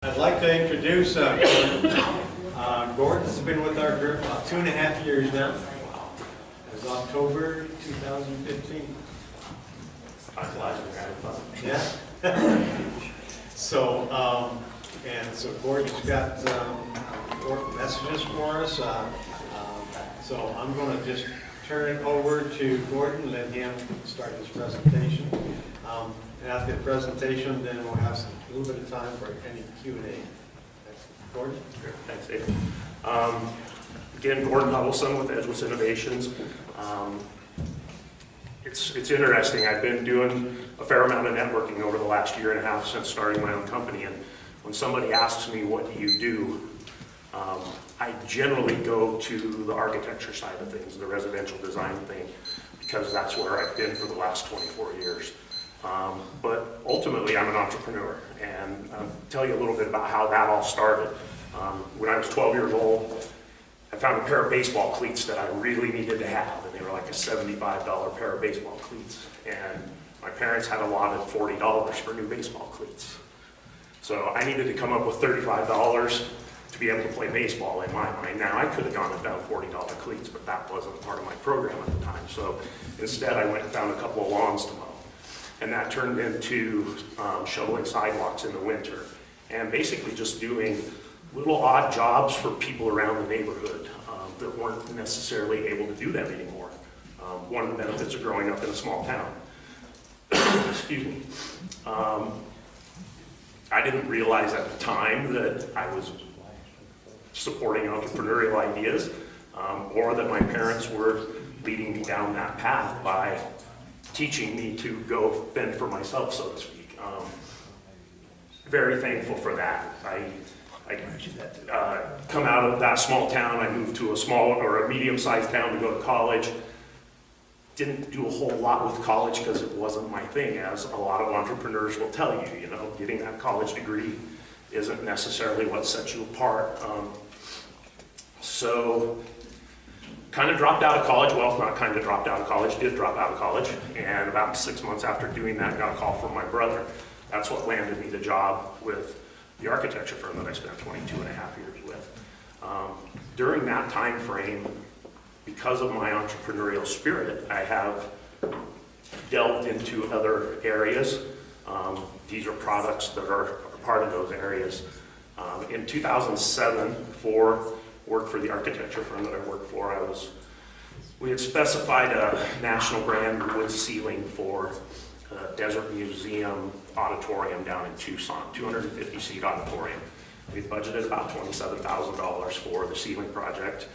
I'd like to introduce Gordon's been with our group about 2.5 years now. It was October 2015. Yeah. So, so Gordon's got important messages for us. So I'm going to just turn it over to Gordon, let him start his presentation. And after the presentation, then we'll have a little bit of time for any Q&A. Gordon? Sure. Thanks, David. Again, Gordon Hudelson with Edgeless Innovations. It's interesting. I've been doing a fair amount of networking over the last 1.5 years since starting my own company. And when somebody asks me, what do you do? I generally go to the architecture side of things, the residential design thing, because that's where I've been for the last 24 years. But ultimately, I'm an entrepreneur, and I'll tell you a little bit about how that all started. When I was 12 years old, I found a pair of baseball cleats that I really needed to have, and they were like a $75 pair of baseball cleats. And my parents had allotted $40 for new baseball cleats. So I needed to come up with $35 to be able to play baseball in my mind. Now, I could have gone and found $40 cleats, but that wasn't part of my program at the time. So instead, I went and found a couple of lawns to mow. And that turned into shoveling sidewalks in the winter, and basically just doing little odd jobs for people around the neighborhood that weren't necessarily able to do them anymore. One of the benefits of growing up in a small town. Excuse me. I didn't realize at the time that I was supporting entrepreneurial ideas, or that my parents were leading me down that path by teaching me to go fend for myself, so to speak. Very thankful for that. I come out of that small town. I moved to a small or a medium-sized town to go to college. Didn't do a whole lot with college because it wasn't my thing, as a lot of entrepreneurs will tell you. You know, getting that college degree isn't necessarily what sets you apart. So kind of dropped out of college. Well, not kind of dropped out of college, did drop out of college. And about 6 months after doing that, got a call from my brother. That's what landed me the job with the architecture firm that I spent 22.5 years with. During that time frame, because of my entrepreneurial spirit, I have delved into other areas. These are products that are part of those areas. In 2007, worked for the architecture firm that I worked for, we had specified a national brand wood ceiling for a Desert Museum auditorium down in Tucson, 250-seat auditorium. We budgeted about $27,000 for the ceiling project.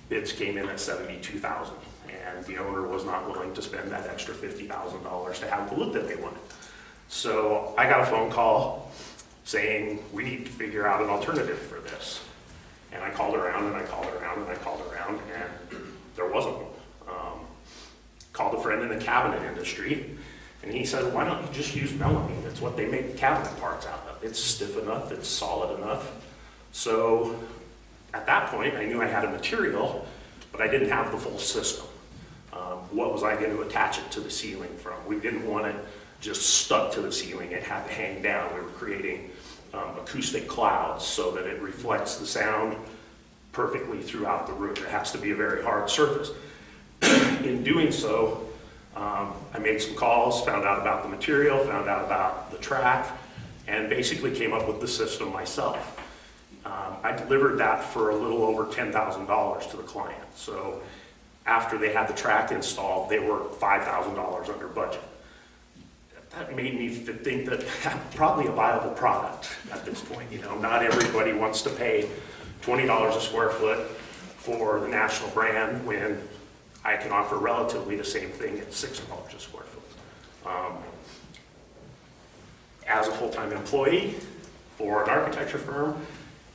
Bids came in at $72,000, and the owner was not willing to spend that extra $50,000 to have the look that they wanted. So I got a phone call saying, we need to figure out an alternative for this. And I called around and I called around and I called around, and there wasn't one. Called a friend in the cabinet industry, and he said, why don't you just use melamine? It's what they make cabinet parts out of. It's stiff enough, it's solid enough. So at that point, I knew I had a material, but I didn't have the full system. What was I going to attach it to the ceiling from? We didn't want it just stuck to the ceiling. It had to hang down. We were creating acoustic clouds so that it reflects the sound perfectly throughout the room. It has to be a very hard surface. In doing so, I made some calls, found out about the material, found out about the track, and basically came up with the system myself. I delivered that for a little over $10,000 to the client. So after they had the track installed, they were $5,000 under budget. That made me think that I'm probably a viable product at this point. You know, not everybody wants to pay $20 a square foot for the national brand when I can offer relatively the same thing at $6 a square foot. As a full-time employee for an architecture firm,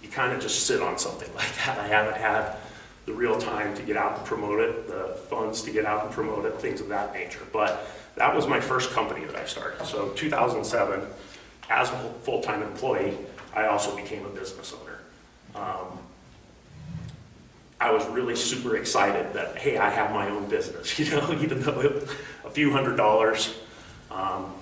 you kind of just sit on something like that. I haven't had the real time to get out and promote it, the funds to get out and promote it, things of that nature. But that was my first company that I started. So 2007, as a full-time employee, I also became a business owner. I was really super excited that, hey, I have my own business, you know, even though it was a few $100s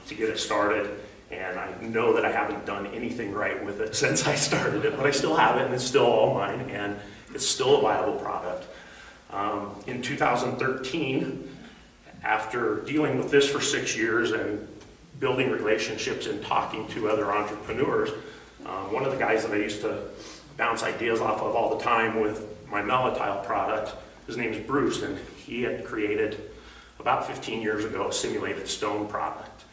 to get it started. And I know that I haven't done anything right with it since I started it, but I still have it, and it's still all mine, and it's still a viable product. In 2013, after dealing with this for 6 years and building relationships and talking to other entrepreneurs, one of the guys that I used to bounce ideas off of all the time with my Melatile product, his name is Bruce, and he had created about 15 years ago a simulated stone product.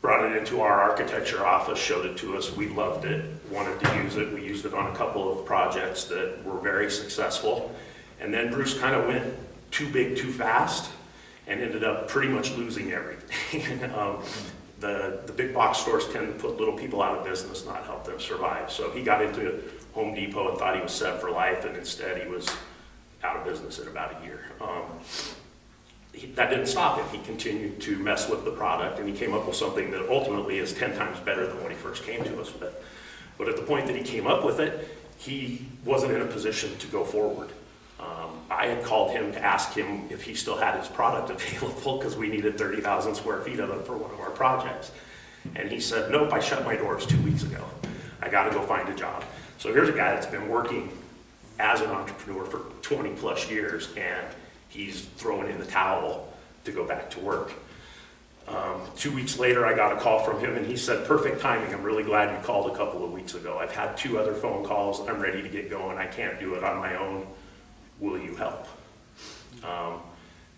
Brought it into our architecture office, showed it to us, we loved it, wanted to use it. We used it on a couple of projects that were very successful. And then Bruce kind of went too big too fast and ended up pretty much losing everything. The big box stores tend to put little people out of business, not help them survive. So he got into Home Depot and thought he was set for life, and instead he was out of business in about a year. That didn't stop him. He continued to mess with the product, and he came up with something that ultimately is 10 times better than what he first came to us with. But at the point that he came up with it, he wasn't in a position to go forward. I had called him to ask him if he still had his product available because we needed 30,000 square feet of it for one of our projects. And he said, nope, I shut my doors 2 weeks ago. I got to go find a job. So here's a guy that's been working as an entrepreneur for 20 plus years, and he's throwing in the towel to go back to work. 2 weeks later, I got a call from him, and he said, perfect timing. I'm really glad you called a couple of weeks ago. I've had 2 other phone calls. I'm ready to get going. I can't do it on my own. Will you help?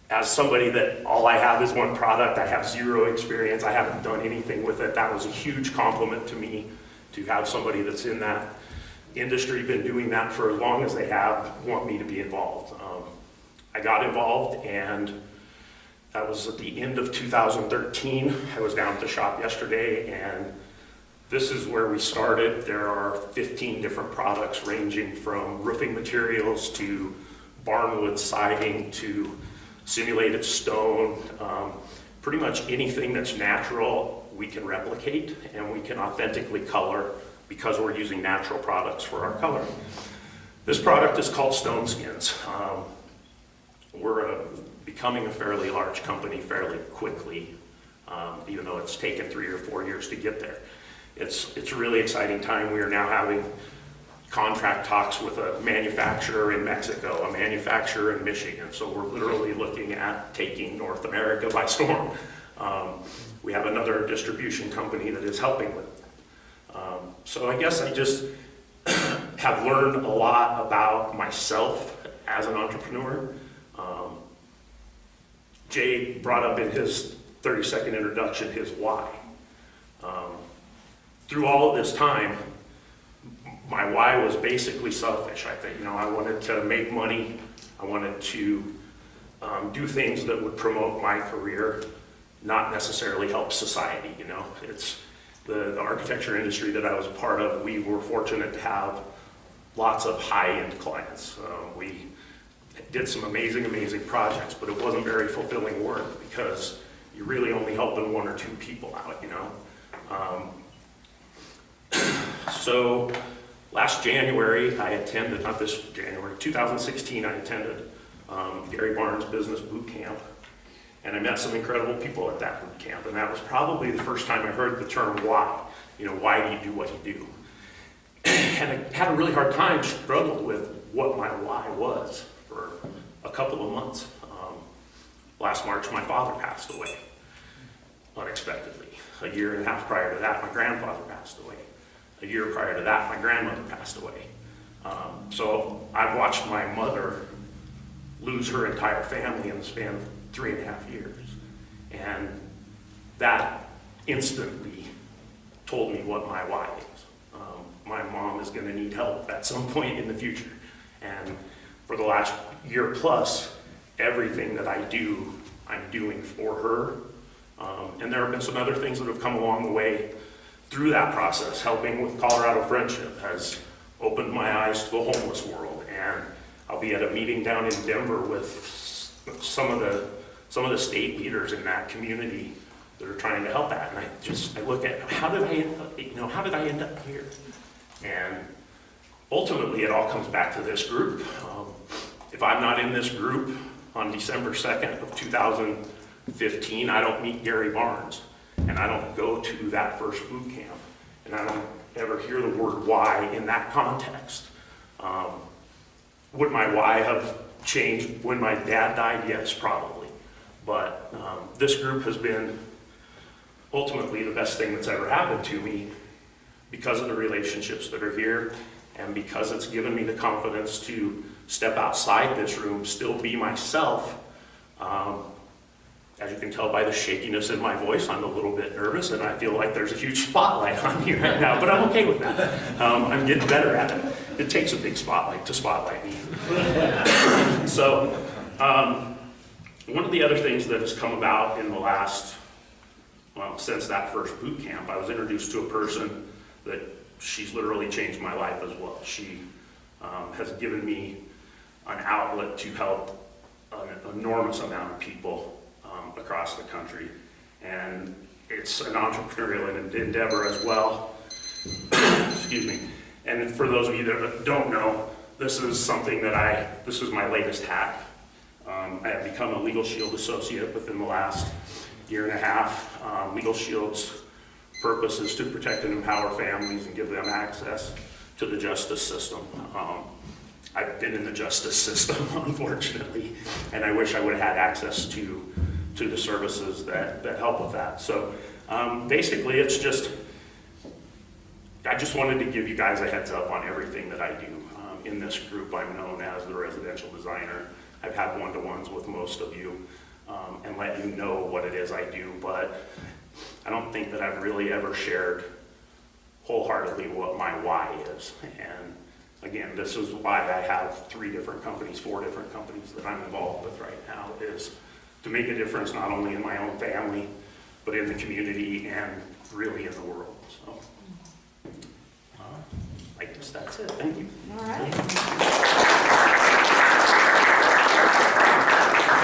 As somebody that all I have is one product, I have 0 experience, I haven't done anything with it, that was a huge compliment to me to have somebody that's in that industry, been doing that for as long as they have, want me to be involved. I got involved, and that was at the end of 2013. I was down at the shop yesterday, and this is where we started. There are 15 different products ranging from roofing materials to barnwood siding to simulated stone. Pretty much anything that's natural we can replicate, and we can authentically color because we're using natural products for our coloring. This product is called StoneSkinz. We're becoming a fairly large company fairly quickly, even though it's taken 3 or 4 years to get there. It's a really exciting time. We are now having contract talks with a manufacturer in Mexico, a manufacturer in Michigan. So we're literally looking at taking North America by storm. We have another distribution company that is helping with it. So I guess I just have learned a lot about myself as an entrepreneur. Jay brought up in his 30-second introduction his why. Through all of this time, my why was basically selfish. I think, I wanted to make money. I wanted to do things that would promote my career, not necessarily help society. It's the architecture industry that I was a part of. We were fortunate to have lots of high-end clients. We did some amazing projects, but it wasn't very fulfilling work because you're really only helping 1 or 2 people out, So last January, I attended, not this January, 2016, I attended Gary Barnes Business Boot Camp, and I met some incredible people at that boot camp, and that was probably the first time I heard the term why. Why do you do what you do? And I had a really hard time, struggled with what my why was for a couple of months. Last March, my father passed away unexpectedly. A year and a half prior to that, my grandfather passed away. A year prior to that, my grandmother passed away. So I've watched my mother lose her entire family in the span of 3.5 years. And that instantly told me what my why is. My mom is going to need help at some point in the future. And for the last year plus, everything that I do, I'm doing for her. And there have been some other things that have come along the way through that process. Helping with Colorado Friendship has opened my eyes to the homeless world. And I'll be at a meeting down in Denver with some of the state leaders in that community that are trying to help that. And I look at how did I end up here? And ultimately, it all comes back to this group. If I'm not in this group on December 2nd of 2015, I don't meet Gary Barnes. and I don't go to that first boot camp, and I don't ever hear the word why in that context. Would my why have changed when my dad died? Yes, probably. But this group has been ultimately the best thing that's ever happened to me because of the relationships that are here, and because it's given me the confidence to step outside this room, still be myself. As you can tell by the shakiness in my voice, I'm a little bit nervous, and I feel like there's a huge spotlight on me right now, but I'm okay with that. I'm getting better at it. It takes a big spotlight to spotlight me. So, one of the other things that has come about in the last, well, since that first boot camp, I was introduced to a person that she's literally changed my life as well. She has given me an outlet to help an enormous amount of people across the country, and it's an entrepreneurial endeavor as well. Excuse me. And for those of you that don't know, this is something that this is my latest hat. I have become a LegalShield associate within the last year and a half. LegalShield's purpose is to protect and empower families and give them access to the justice system. I've been in the justice system, unfortunately, and I wish I would have had access to the services that help with that. So basically, it's just, I just wanted to give you guys a heads up on everything that I do. In this group, I'm known as the residential designer. I've had one-to-ones with most of you and let you know what it is I do, but I don't think that I've really ever shared wholeheartedly what my why is. And again, this is why I have 4 different companies that I'm involved with right now, is to make a difference not only in my own family, but in the community and really in the world. So, I guess that's it. Thank you. All right. We've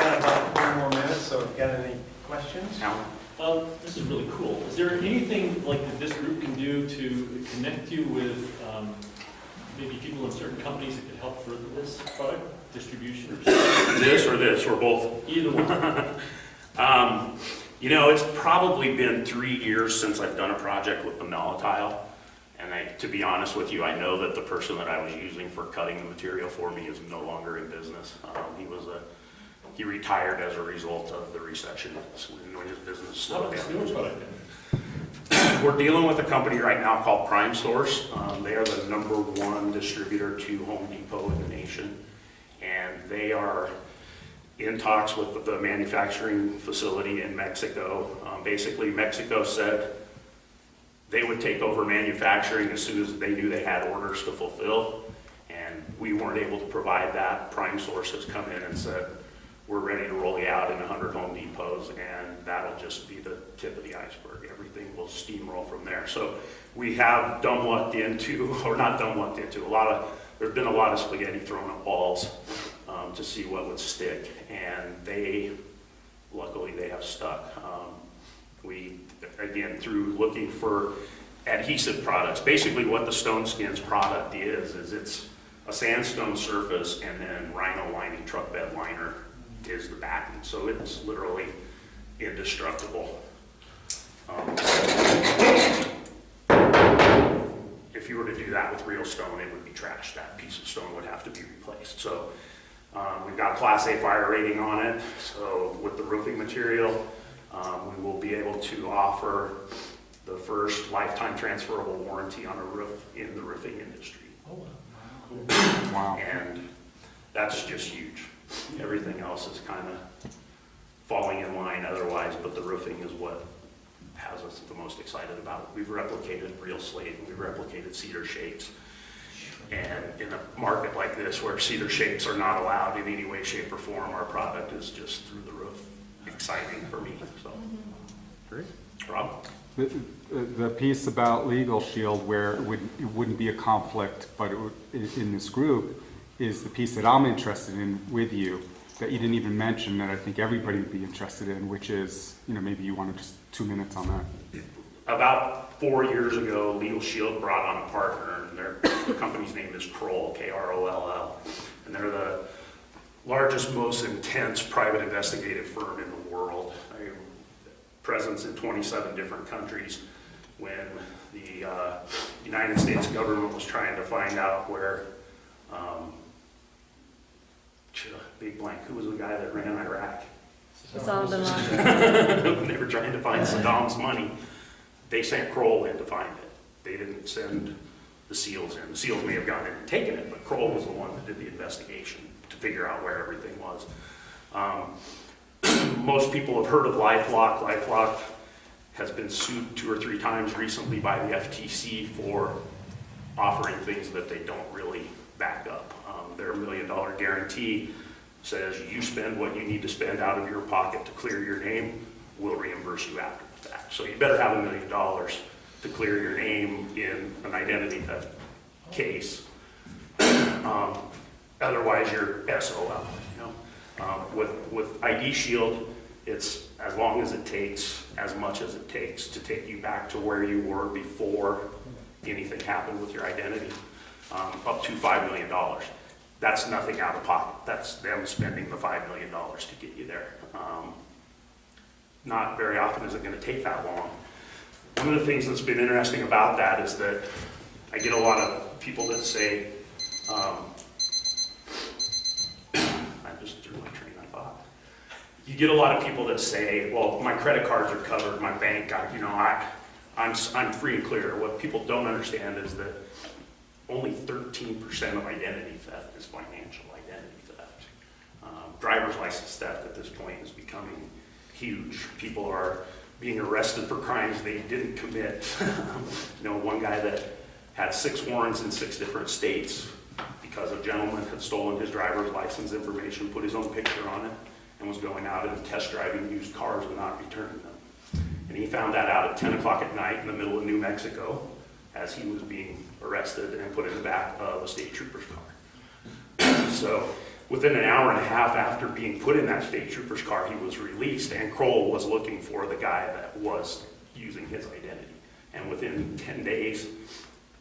got about 4 more minutes, so if you've got any questions? This is really cool. Is there anything like that this group can do to connect you with maybe people in certain companies that could help further this product distribution or something? This or both? Either one. You know, it's probably been 3 years since I've done a project with the Melatile. And to be honest with you, I know that the person that I was using for cutting the material for me is no longer in business. He retired as a result of the recession when his business slowed down. How about the product then? We're dealing with a company right now called Prime Source. They are the #1 distributor to Home Depot in the nation. And they are in talks with the manufacturing facility in Mexico. Basically, Mexico said they would take over manufacturing as soon as they knew they had orders to fulfill. And we weren't able to provide that. Prime Source has come in and said, we're ready to roll you out in 100 Home Depots, and that'll just be the tip of the iceberg. Everything will steamroll from there. So we have dumb lucked into, or not dumb lucked into, there's been a lot of spaghetti thrown at walls to see what would stick, and luckily they have stuck. Again, through looking for adhesive products, basically what the StoneSkinz product is it's a sandstone surface and then rhino lining, truck bed liner is the backing. So it's literally indestructible. If you were to do that with real stone, it would be trash. That piece of stone would have to be replaced. So we've got Class A fire rating on it. So with the roofing material, we will be able to offer the first lifetime transferable warranty on a roof in the roofing industry. Oh, wow. Wow. And that's just huge. Everything else is kind of falling in line otherwise, but the roofing is what has us the most excited about it. We've replicated real slate, and we've replicated cedar shakes. And in a market like this where cedar shakes are not allowed in any way, shape, or form, our product is just through the roof exciting for me. So, Great. Rob? The piece about LegalShield where it wouldn't be a conflict, but in this group, is the piece that I'm interested in with you that you didn't even mention that I think everybody would be interested in, which is, maybe you want to just 2 minutes on that. About 4 years ago, LegalShield brought on a partner, and the company's name is Kroll, K-R-O-L-L, and they're the largest, most intense private investigative firm in the world. presence in 27 different countries when the United States government was trying to find out where, big blank, who was the guy that ran Iraq? Osama bin Laden. When they were trying to find Saddam's money, they sent Kroll in to find it. They didn't send the SEALs in. The SEALs may have gone in and taken it, but Kroll was the one that did the investigation to figure out where everything was. Most people have heard of LifeLock. LifeLock has been sued 2 or 3 times recently by the FTC for offering things that they don't really back up. Their $1 million guarantee says you spend what you need to spend out of your pocket to clear your name, we'll reimburse you after the fact. So you better have $1 million to clear your name in an identity theft case. Otherwise, you're SOL. You know, with ID Shield, it's as long as it takes, as much as it takes to take you back to where you were before anything happened with your identity, up to $5 million. That's nothing out of pocket. That's them spending the $5 million to get you there. Not very often is it going to take that long. One of the things that's been interesting about that is that I get a lot of people that say, I just threw my train of thought. You get a lot of people that say, well, my credit cards are covered, my bank got, you know, I'm free and clear. What people don't understand is that only 13% of identity theft is financial identity theft. Driver's license theft at this point is becoming huge. People are being arrested for crimes they didn't commit. You know, one guy that had 6 warrants in 6 different states because a gentleman had stolen his driver's license information, put his own picture on it, and was going out and test driving used cars and not returning them. And he found that out at 10 o'clock at night in the middle of New Mexico as he was being arrested and put in the back of a state trooper's car. So within an hour and a half after being put in that state trooper's car, he was released, and Kroll was looking for the guy that was using his identity. And within 10 days,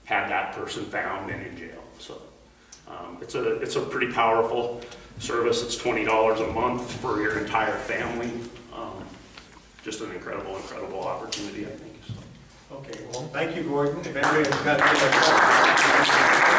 had that person found and in jail. So it's a pretty powerful service. It's $20 a month for your entire family. Just an incredible, incredible opportunity, I think. So. Okay, well, thank you, Gordon. If anybody has got any other questions.